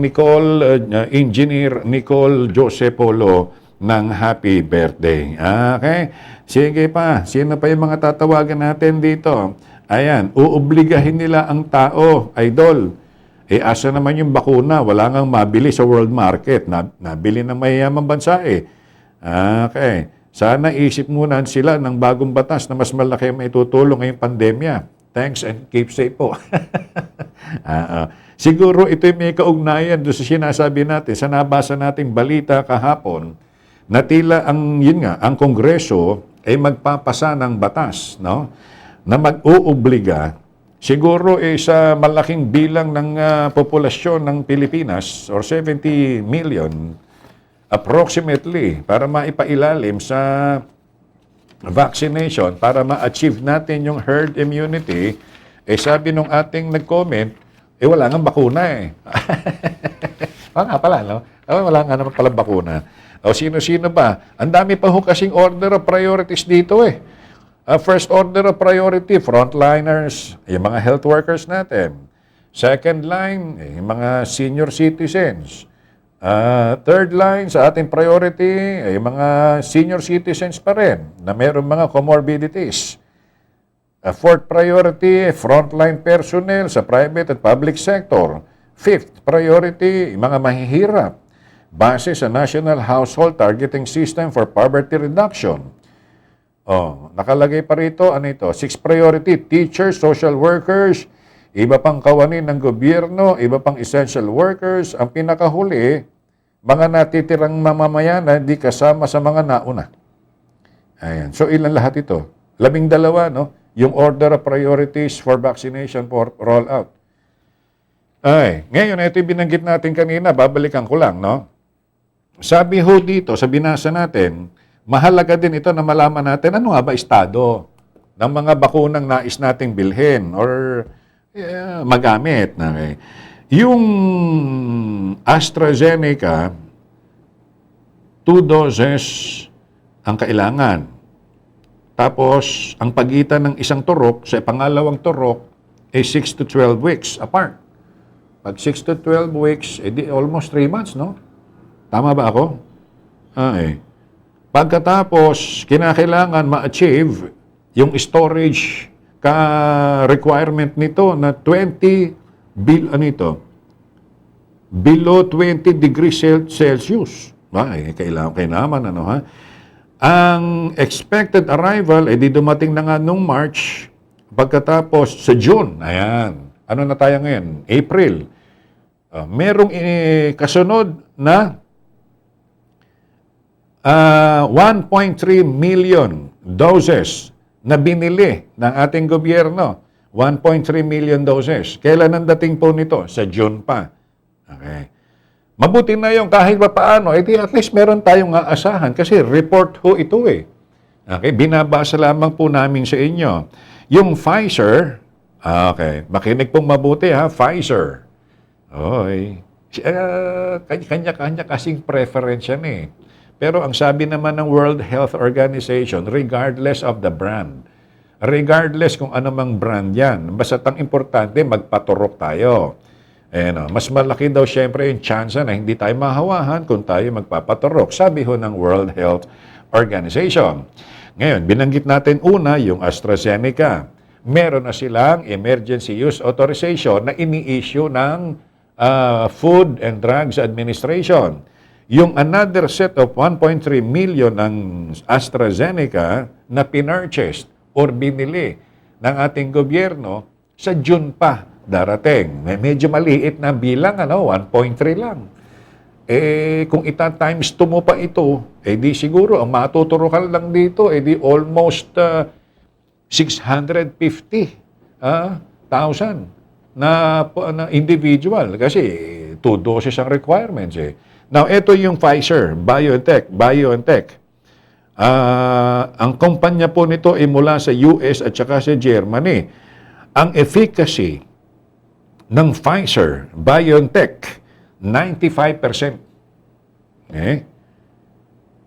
Engineer Nicole Jose Polo ng happy birthday. Okay? Sige pa. Sino pa yung mga tatawagan natin dito? Ayan, uubligahin nila ang tao, idol. Asa naman yung bakuna? Wala ngang mabili sa world market. Nabili ng mayayamang bansa Okay. Sana isip muna sila ng bagong batas na mas malaki ang maitutulong ngayong pandemya. Thanks and keep safe po. Siguro ito yung may kaugnayan doon sa sinasabi natin, sa nabasa nating balita kahapon, na tila ang Kongreso ay magpapasa ng batas, no? Na mag-uubliga, siguro sa malaking bilang ng populasyon ng Pilipinas, or 70 million, approximately, para maipailalim sa vaccination, para ma-achieve natin yung herd immunity, sabi nung ating nag-comment, wala nga bakuna nga pala, no? Wala nga naman pala bakuna. O sino-sino ba? Ang dami pa ho kasing order of priorities dito First order of priority, frontliners, yung mga health workers natin. Second line, yung mga senior citizens. Third line, sa ating priority, yung mga senior citizens pa rin na mayroong mga comorbidities. Fourth priority, frontline personnel sa private at public sector. Fifth priority, yung mga mahihirap. Base sa National Household Targeting System for Poverty Reduction. Nakalagay pa rito, sixth priority, teachers, social workers, iba pang kawanin ng gobyerno, iba pang essential workers. Ang pinakahuli, mga natitirang mamamayan na hindi kasama sa mga nauna. Ayan. So, ilan lahat ito? 12, no? Yung order of priorities for vaccination for rollout. Ngayon, ito yung binanggit natin kanina, babalikan ko lang, no? Sabi ho dito, sa binasa natin, mahalaga din ito na malaman natin ano nga ba estado ng mga bakunang nais nating bilhin or magamit. Okay. Yung AstraZeneca, 2 doses ang kailangan. Tapos, ang pagitan ng isang turok sa pangalawang turok ay 6 to 12 weeks apart. Pag 6 to 12 weeks, di almost 3 months, no? Tama ba ako? Pagkatapos, kinakailangan ma-achieve yung storage requirement nito na below 20 degrees Celsius. Kailangan, Ang expected arrival, di dumating na nga nung March, pagkatapos sa June, ayan, ano na tayo ngayon? April. Merong kasunod na 1.3 million doses na binili ng ating gobyerno. 1.3 million doses. Kailan ang dating po nito? Sa June pa. Okay. Mabuti na yung kahit pa paano, at least meron tayong aasahan kasi report ho ito Okay, binabasa lamang po namin sa inyo. Yung Pfizer, Okay. Makinig pong mabuti ha, Pfizer. Oy. Kanya-kanya kasing preference yan eh. Pero ang sabi naman ng World Health Organization, regardless of the brand, regardless kung anumang brand yan, basta ang importante, magpaturok tayo. Mas malaki daw syempre yung chance na hindi tayo mahawahan kung tayo magpapaturok. Sabi ho ng World Health Organization. Ngayon, binanggit natin una yung AstraZeneca. Meron na silang emergency use authorization na ini-issue ng Food and Drugs Administration. Yung another set of 1.3 million ng AstraZeneca na pinurchased or binili ng ating gobyerno sa June pa darating. Medyo maliit na bilang, 1.3 lang. Kung times 2 mo pa ito, di siguro, ang matuturukan lang dito, di almost 650,000 na individual. Kasi 2 doses ang requirements Now, ito yung Pfizer, BioNTech. Ang kumpanya po nito ay mula sa US at saka sa Germany. Ang efficacy ng Pfizer, BioNTech, 95%.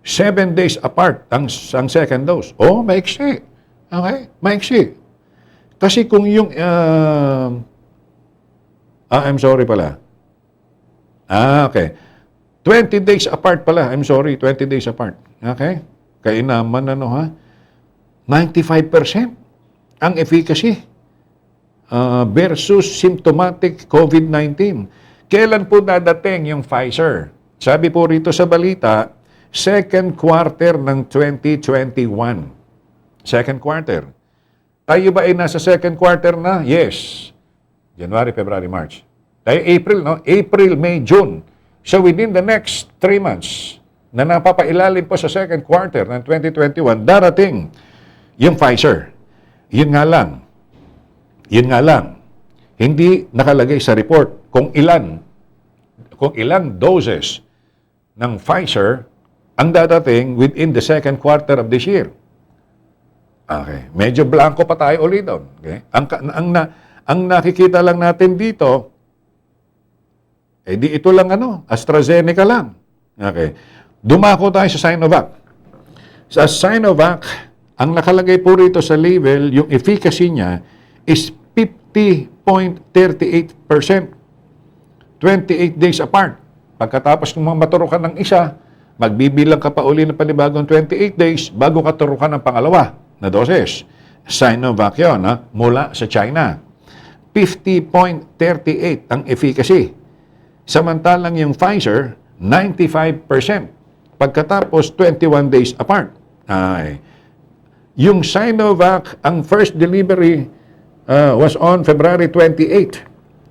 7 days apart ang second dose. Maiksi. Okay? Maiksi. Kasi kung yung... I'm sorry pala. Okay. 20 days apart pala. I'm sorry, 20 days apart. Okay? Kainaman 95% ang efficacy versus symptomatic COVID-19. Kailan po dadating yung Pfizer? Sabi po rito sa balita, second quarter ng 2021. Second quarter. Tayo ba ay nasa second quarter na? Yes. January, February, March. Tayo April, no? April, May, June. So within the next 3 months na napapailalim po sa second quarter ng 2021, darating yung Pfizer. Yun nga lang, hindi nakalagay sa report kung ilang doses ng Pfizer ang dadating within the second quarter of this year. Okay. Medyo blanco pa tayo ulit doon. Okay? Ang nakikita lang natin dito, di ito lang AstraZeneca lang. Okay. Dumako tayo sa Sinovac. Sa Sinovac, ang nakalagay po rito sa label, yung efficacy niya is 50.38%. 28 days apart. Pagkatapos ng maturukan ng isa, magbibilang ka pa uli ng panibagong 28 days bago ka turukan ng pangalawa na doses. Sinovac yun, mula sa China. 50.38 ang efficacy. Samantalang yung Pfizer, 95%. Pagkatapos, 21 days apart. Yung Sinovac, ang first delivery was on February 28.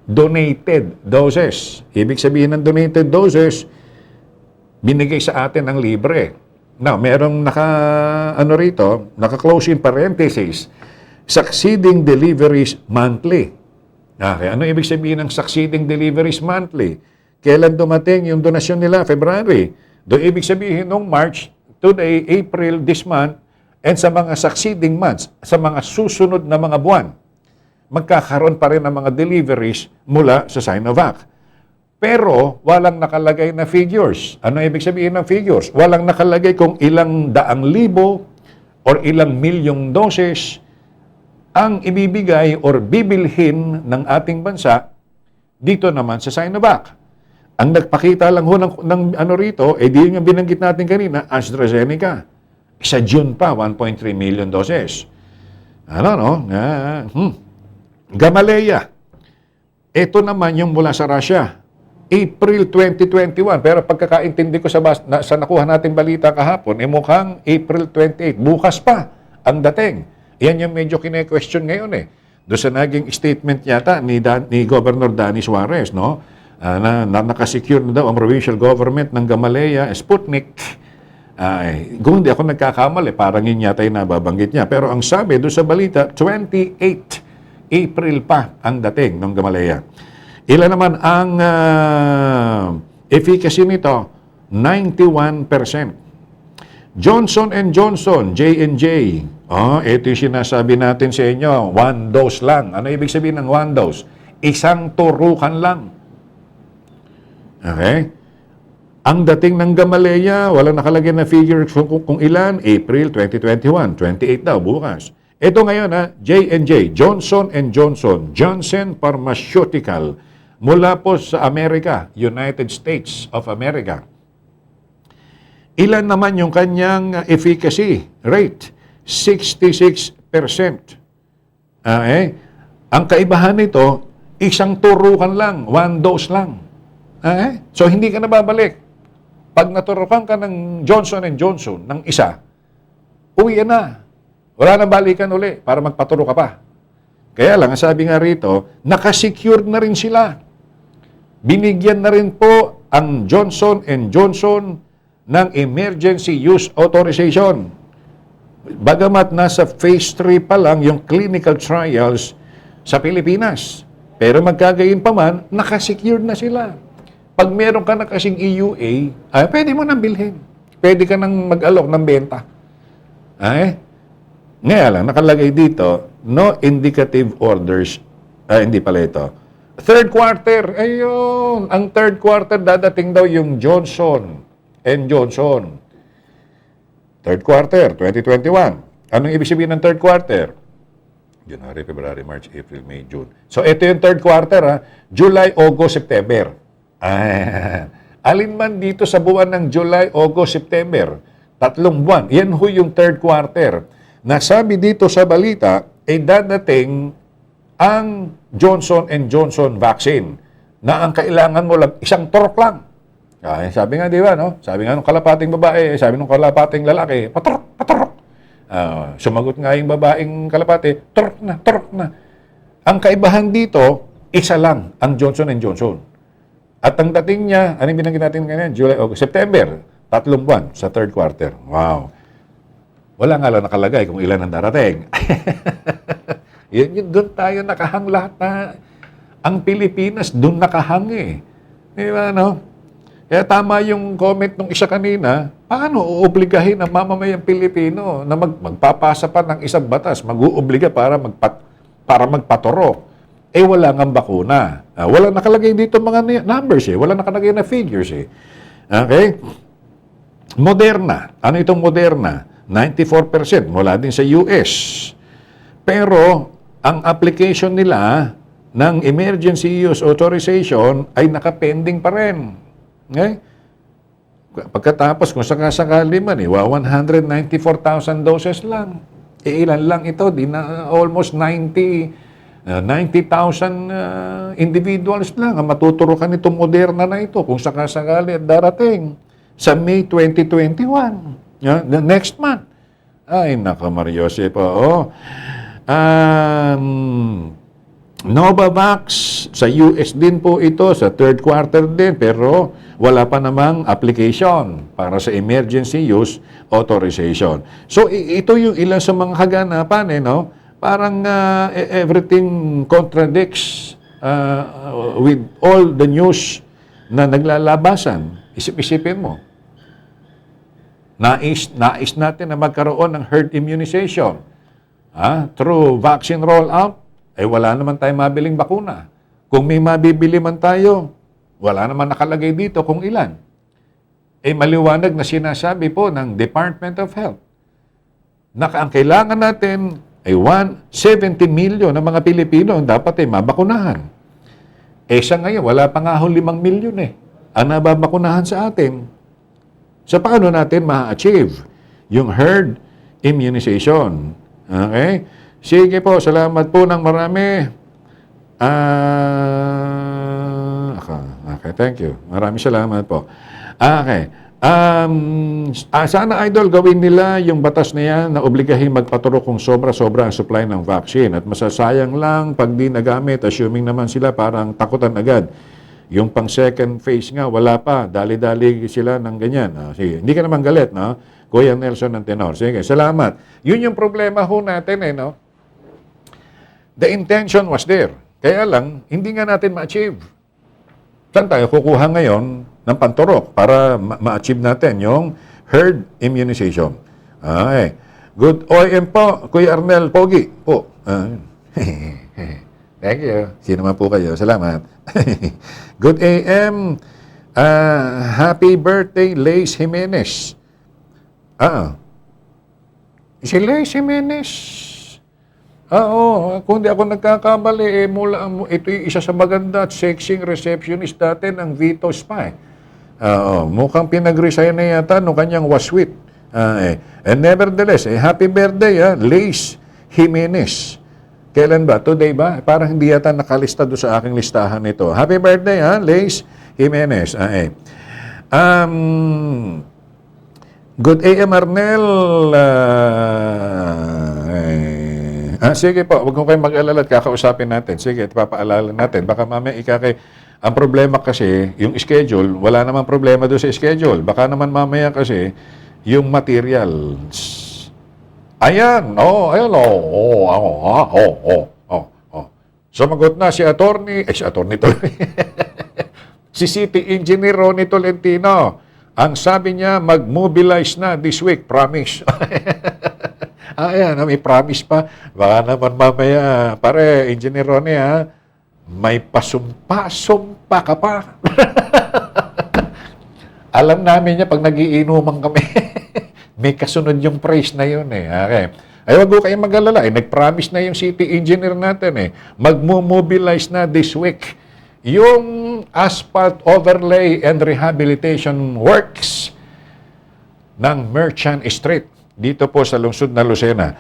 Donated doses. Ibig sabihin ng donated doses, binigay sa atin ng libre. Now, merong naka-close in parenthesis, succeeding deliveries monthly. Okay, ano ibig sabihin ng succeeding deliveries monthly? Kailan dumating yung donasyon nila? February. Doon ibig sabihin nung March, today, April, this month, and sa mga succeeding months, sa mga susunod na mga buwan, magkakaroon pa rin ng mga deliveries mula sa Sinovac. Pero walang nakalagay na figures. Ano ibig sabihin ng figures? Walang nakalagay kung ilang daang libo or ilang milyong doses ang ibibigay or bibilhin ng ating bansa dito naman sa Sinovac. Ang nagpakita lang ho ng rito, di yung binanggit natin kanina, AstraZeneca. Sa June pa, 1.3 million doses. Gamaleya. Ito naman yung mula sa Russia. April 2021. Pero pagkakaintindi ko sa nakuha nating balita kahapon, mukhang April 28. Bukas pa ang dating. Yan yung medyo kine-question ngayon Doon sa naging statement yata ni Governor Danny Suarez, na nakasecure na daw ang provincial government ng Gamaleya, Sputnik. Kung hindi ako nagkakamali, parang yun yata yung nababanggit niya. Pero ang sabi doon sa balita, 28 April pa ang dating ng Gamaleya. Ilan naman ang efficacy nito? 91%. Johnson & Johnson, J&J, Oh, ito yung sinasabi natin sa inyo, one dose lang. Ano ibig sabihin ng one dose? Isang turukan lang. Okay? Ang dating ng Gamaleya, wala nakalagay na figure kung ilan, April 2021, 28 daw, bukas. Ito ngayon, J&J, Johnson & Johnson, Johnson Pharmaceutical, mula po sa Amerika, United States of America. Ilan naman yung kanyang efficacy rate? 66%. Okay? Ang kaibahan nito, isang turukan lang, one dose lang. Okay? So, hindi ka na babalik. Pag naturukan ka ng Johnson & Johnson ng isa, uwi na. Wala na balikan uli para magpaturo ka pa. Kaya lang, sabi nga rito, nakasecure na rin sila. Binigyan na rin po ang Johnson & Johnson ng emergency use authorization. Bagamat nasa phase 3 pa lang yung clinical trials sa Pilipinas. Pero magkagayon pa man, nakasecure na sila. Pag meron ka na kasing EUA, pwede mo nang bilhin. Pwede ka nang mag-alok ng benta. Ngayon lang, nakalagay dito, no indicative orders. Hindi pala ito. Third quarter, ayun. Ang third quarter, dadating daw yung Johnson & Johnson. Third quarter, 2021. Anong ibig sabihin ng third quarter? January, February, March, April, May, June. So, ito yung third quarter, July, August, September. Alin man dito sa buwan ng July, August, September, 3 buwan. Yan ho yung third quarter. Nasabi dito sa balita, dadating ang Johnson & Johnson vaccine na ang kailangan mo lang, isang turok lang. Sabi nga, di ba, no? Sabi nga nung kalapating babae, sabi nung kalapating lalaki, paturok, paturok. Sumagot nga yung babaeng kalapati, turok na, turok na. Ang kaibahan dito, isa lang ang Johnson & Johnson. At ang dating niya, anong binanggit natin ganyan? July, August, September, 3 buwan sa third quarter. Wow. Wala nga lang nakalagay kung ilan ang darating. Yun, doon tayo nakahang lahat na. Ang Pilipinas, doon nakahang eh. Di ba, no? Kaya tama yung comment nung isa kanina, paano uobligahin ang mamamayang Pilipino na magpapasa pa ng isang batas, mag-uubliga para magpaturo? Wala nga bakuna. Wala nakalagay dito mga numbers eh. Wala nakalagay na figures eh. Okay? Moderna. Ano itong Moderna? 94% mula din sa US. Pero, ang application nila ng emergency use authorization ay nakapending pa rin. Okay? Pagkatapos, kung sakasakali man, 194,000 doses lang. Ilan lang ito? Almost 90,000 individuals lang ang matuturukan itong Moderna na ito kung sakasakali at darating sa May 2021. The next month. Ay, naka Mariose pa. Novavax, sa US din po ito, sa third quarter din, pero wala pa namang application para sa emergency use authorization. So, ito yung ilan sa mga kaganapan, no? Parang everything contradicts with all the news na naglalabasan. Isip-isipin mo. Nais natin na magkaroon ng herd immunization. Through vaccine rollout, wala naman tayong mabiling bakuna. Kung may mabibili man tayo, wala naman nakalagay dito kung ilan. Maliwanag na sinasabi po ng Department of Health na ang kailangan natin ay 170 million ng mga Pilipino ang dapat mabakunahan. Sa ngayon, wala pa nga 5 milyon ang nababakunahan sa atin. So, paano natin ma-achieve yung herd immunization? Okay? Sige po, salamat po ng marami. Okay, thank you. Maraming salamat po. Okay. Sana, Idol, gawin nila yung batas na yan na obligahin magpaturo kung sobra-sobra ang supply ng vaccine. At masasayang lang pag di nagamit, assuming naman sila parang takutan agad. Yung pang second phase nga, wala pa. Dali-dali sila ng ganyan. Sige, hindi ka naman galit, no? Kuya Nelson ng Tenor. Sige, salamat. Yun yung problema ho natin, no? The intention was there. Kaya lang, hindi nga natin ma-achieve. Saan tayo kukuha ngayon ng panturok para ma-achieve natin yung herd immunization? Okay. Good OM po, Kuya Arnel Pogi po. Thank you. Sino man po kayo. Salamat. Good AM. Happy birthday, Lace Jimenez. Si Lace Jimenez. Kung di ako nagkakamali, ito yung isa sa maganda at sexy receptionist dati ng Vito Spa. Mukhang pinag-resign na yata no kanyang waswit. And nevertheless, happy birthday, Lace Jimenez. Kailan ba? Today ba? Parang hindi yata nakalista doon sa aking listahan nito. Happy birthday, Lace Jimenez. Good AM, Arnel. Sige po, huwag kong kayo mag-alala at kakausapin natin. Sige, papaalala natin. Baka mamaya ang problema kasi, yung schedule, wala namang problema doon sa schedule. Baka naman mamaya kasi, yung materials. Ayan, Sumagot na si attorney tuloy. Si City Engineer Ronnie Tolentino. Ang sabi niya, mag-mobilize na this week, promise. Ayan, may promise pa. Baka naman mamaya, pare, Engineer Ronnie, may pasumpa ka pa. Alam namin niya pag nagiinuman kami. May kasunod yung praise na yun Okay. Ay, wag ko kayong mag-alala. Nag-promise na yung city engineer natin Mag-mobilize na this week yung asphalt overlay and rehabilitation works ng Merchant Street dito po sa lungsod na Lucena.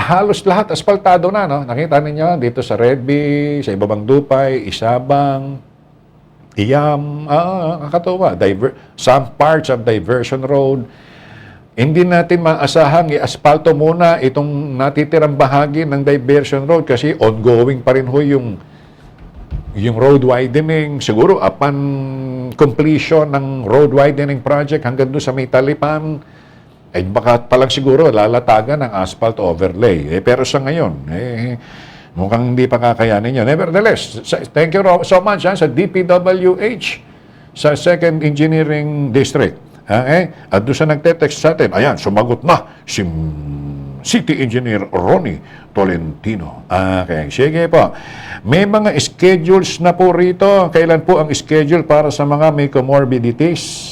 Halos lahat asfaltado na, no? Nakita ninyo dito sa Redby, sa Ibabang Dupay, Isabang, Iyam, kakatuwa. Some parts of Diversion Road. Hindi natin maasahang i-aspalto muna itong natitirang bahagi ng Diversion Road kasi ongoing pa rin ho yung road widening. Siguro upon completion ng road widening project hanggang doon sa may Talipan, baka palang siguro lalatagan ng asphalt overlay. Pero sa ngayon, mukhang hindi pa kakayanin yun. Nevertheless, thank you so much sa DPWH, sa 2nd Engineering District. At doon sa nagte-text sa atin, ayan, sumagot na si City Engineer Ronnie Tolentino. Okay, sige po. May mga schedules na po rito. Kailan po ang schedule para sa mga may comorbidities?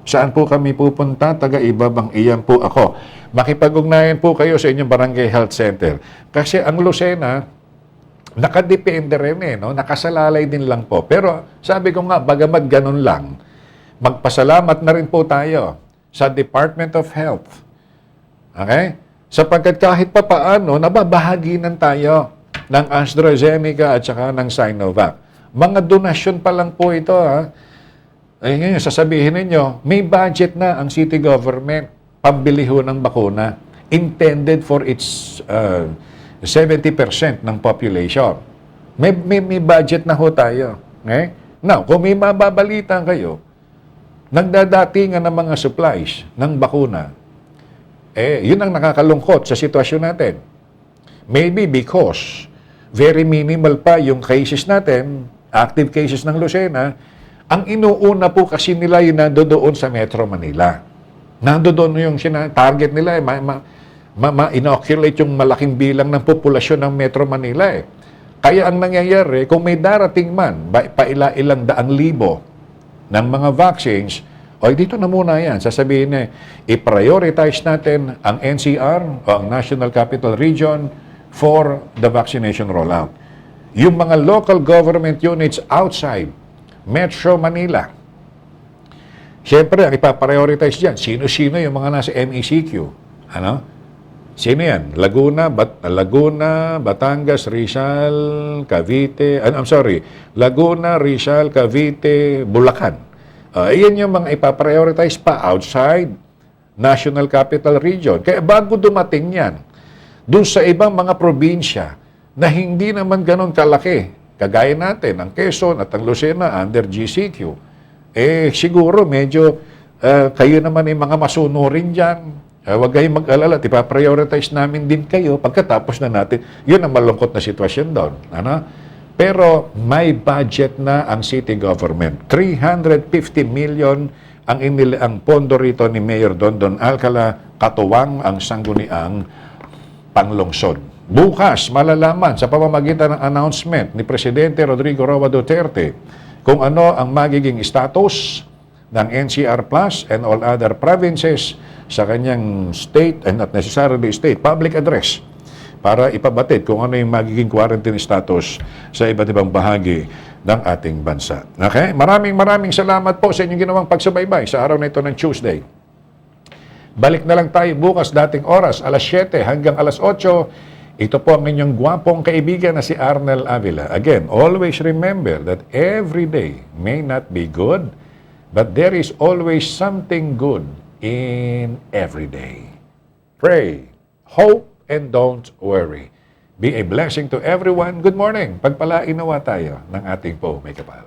Saan po kami pupunta? Taga-Ibabang Iyan po ako. Makipag-ugnayan po kayo sa inyong Barangay Health Center. Kasi ang Lucena, nakadepende rin no? Nakasalalay din lang po. Pero sabi ko nga, bagamat ganun lang, magpasalamat na rin po tayo sa Department of Health. Okay? Sapagkat kahit pa paano, nababahaginan tayo ng AstraZeneca at saka ng Sinovac. Mga donasyon pa lang po ito. Ngayon, sasabihin ninyo, may budget na ang city government pambili ho ng bakuna intended for its 70% ng population. May budget na ho tayo. Okay? Now, kung may mababalitan kayo, nagdadatingan ng mga supplies ng bakuna, yun ang nakakalungkot sa sitwasyon natin. Maybe because very minimal pa yung cases natin, active cases ng Lucena, ang inuuna po kasi nila yung nandoon sa Metro Manila. Nandoon yung target nila, ma-inoculate yung malaking bilang ng populasyon ng Metro Manila. Kaya ang nangyayari, kung may darating man, paila-ilang daang libo ng mga vaccines, dito na muna yan. Sasabihin i-prioritize natin ang NCR o ang National Capital Region for the vaccination rollout. Yung mga local government units outside Metro Manila, siyempre, ang ipaprioritize dyan, sino-sino yung mga nasa MECQ? Sino yan? Laguna, Batangas, Rizal, Cavite, Laguna, Rizal, Cavite, Bulacan. Iyan yung mga ipaprioritize pa outside National Capital Region. Kaya bago dumating yan, dun sa ibang mga probinsya na hindi naman ganon kalaki, kagaya natin, ang Quezon at ang Lucena under GCQ, siguro medyo kayo naman yung mga masunurin dyan. Huwag kayong mag-alala, ipaprioritize namin din kayo pagkatapos na natin. Yun ang malungkot na sitwasyon doon. Pero may budget na ang city government. 350 million ang pondo rito ni Mayor Dondon Alcala, katuwang ang sangguniang panglungsod. Bukas, malalaman sa pamamagitan ng announcement ni Presidente Rodrigo Roa Duterte kung ano ang magiging status ng NCR Plus and all other provinces sa kanyang state and not necessarily state public address para ipabatid kung ano yung magiging quarantine status sa iba't ibang bahagi ng ating bansa. Okay? Maraming salamat po sa inyong ginawang pagsubaybay sa araw na ito ng Tuesday. Balik na lang tayo bukas dating oras, alas 7 hanggang alas 8. Ito po ang inyong gwapong kaibigan na si Arnel Avila. Again, always remember that every day may not be good, but there is always something good in every day. Pray, hope, and don't worry. Be a blessing to everyone. Good morning. Pagpalain nawa tayo ng ating po may kapal.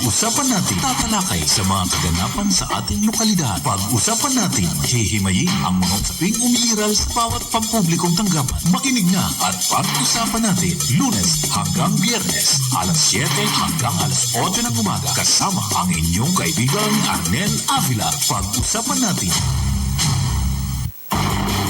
Pag-usapan natin, tatalakay sa mga kaganapan sa ating lokalidad. Pag-usapan natin, hihimayin ang mga usaping umiiral sa bawat pampublikong tanggapan. Makinig na at pag-usapan natin, Lunes hanggang Biyernes, alas 7 hanggang alas 8 ng umaga. Kasama ang inyong kaibigan Arnel Avila. Pag-usapan natin.